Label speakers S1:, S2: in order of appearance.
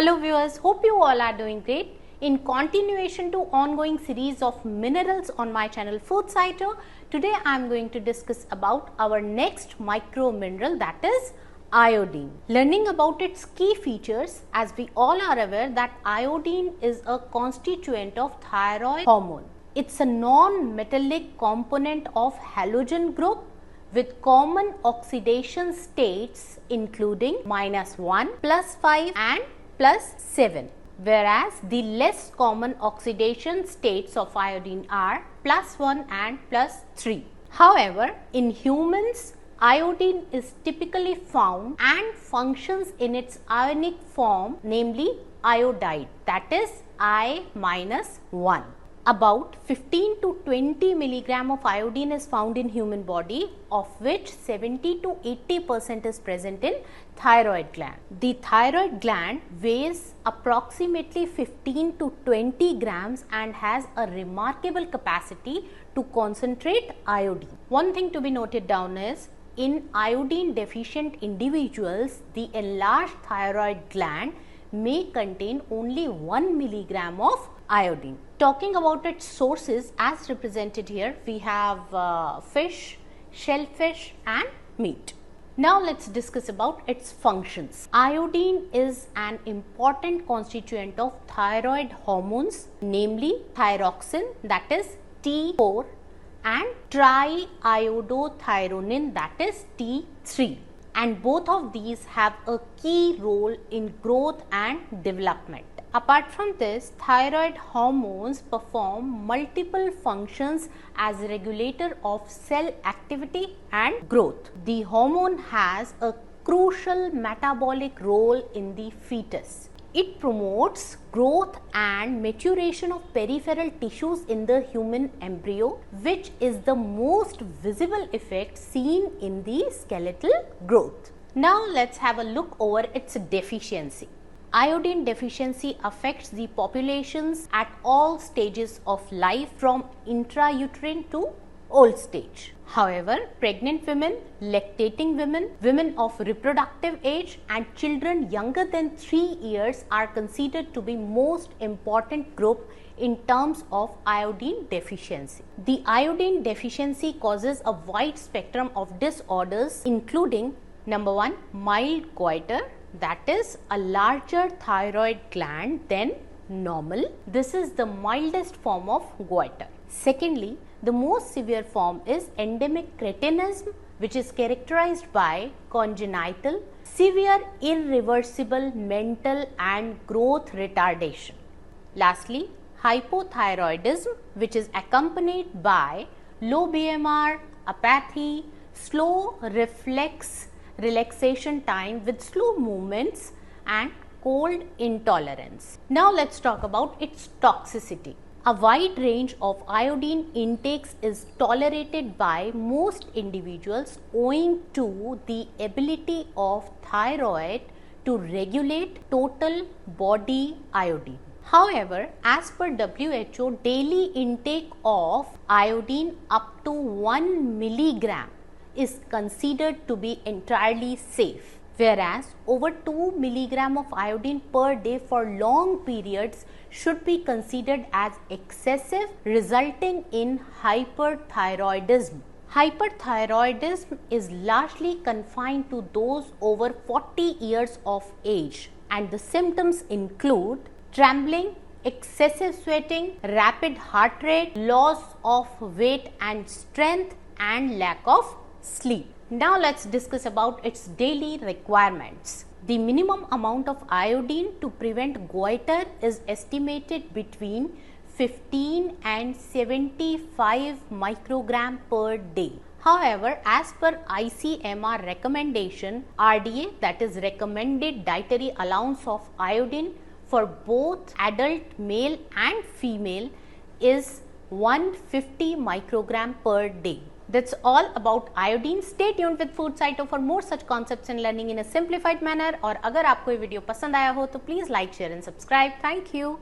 S1: Hello viewers, hope you all are doing great. In continuation to ongoing series of minerals on my channel Food Cyto, today I am going to discuss about our next micro mineral, that is iodine. Learning about its key features, as we all are aware that iodine is a constituent of thyroid hormone. It's a non-metallic component of halogen group with common oxidation states including -1, +5 and +7, whereas the less common oxidation states of iodine are +1 and +3. However, in humans, iodine is typically found and functions in its ionic form, namely iodide, that is I-1. About 15 to 20 milligram of iodine is found in human body, of which 70 to 80% is present in thyroid gland. The thyroid gland weighs approximately 15 to 20 grams and has a remarkable capacity to concentrate iodine. One thing to be noted down is, in iodine deficient individuals, the enlarged thyroid gland may contain only 1 milligram of iodine. Talking about its sources as represented here, we have fish, shellfish and meat. Now let's discuss about its functions. Iodine is an important constituent of thyroid hormones, namely thyroxine, that is T4, and triiodothyronine, that is T3. And both of these have a key role in growth and development. Apart from this, thyroid hormones perform multiple functions as a regulator of cell activity and growth. The hormone has a crucial metabolic role in the fetus. It promotes growth and maturation of peripheral tissues in the human embryo, which is the most visible effect seen in the skeletal growth. Now let's have a look over its deficiency. Iodine deficiency affects the populations at all stages of life, from intrauterine to old stage. However, pregnant women, lactating women, women of reproductive age and children younger than 3 years are considered to be most important group in terms of iodine deficiency. The iodine deficiency causes a wide spectrum of disorders, including number 1, mild goiter, that is a larger thyroid gland than normal. This is the mildest form of goiter. Secondly, the most severe form is endemic cretinism, which is characterized by congenital, severe, irreversible mental and growth retardation. Lastly, hypothyroidism, which is accompanied by low BMR, apathy, slow relaxation time with slow movements and cold intolerance. Now let's talk about its toxicity. A wide range of iodine intakes is tolerated by most individuals owing to the ability of thyroid to regulate total body iodine. However, as per WHO, daily intake of iodine up to 1 milligram is considered to be entirely safe, whereas over 2 milligram of iodine per day for long periods should be considered as excessive, resulting in hyperthyroidism. Hyperthyroidism is largely confined to those over 40 years of age, and the symptoms include trembling, excessive sweating, rapid heart rate, loss of weight and strength, and lack of sleep. Now let's discuss about its daily requirements. The minimum amount of iodine to prevent goiter is estimated between 15 and 75 microgram per day. However, as per ICMR recommendation, RDA, that is recommended dietary allowance of iodine for both adult male and female, is 150 microgram per day. That's all about iodine. Stay tuned with Food Cyto for more such concepts and learning in a simplified manner. और अगर आपको ये video पसंद आया हो तो please like, share and subscribe. Thank you.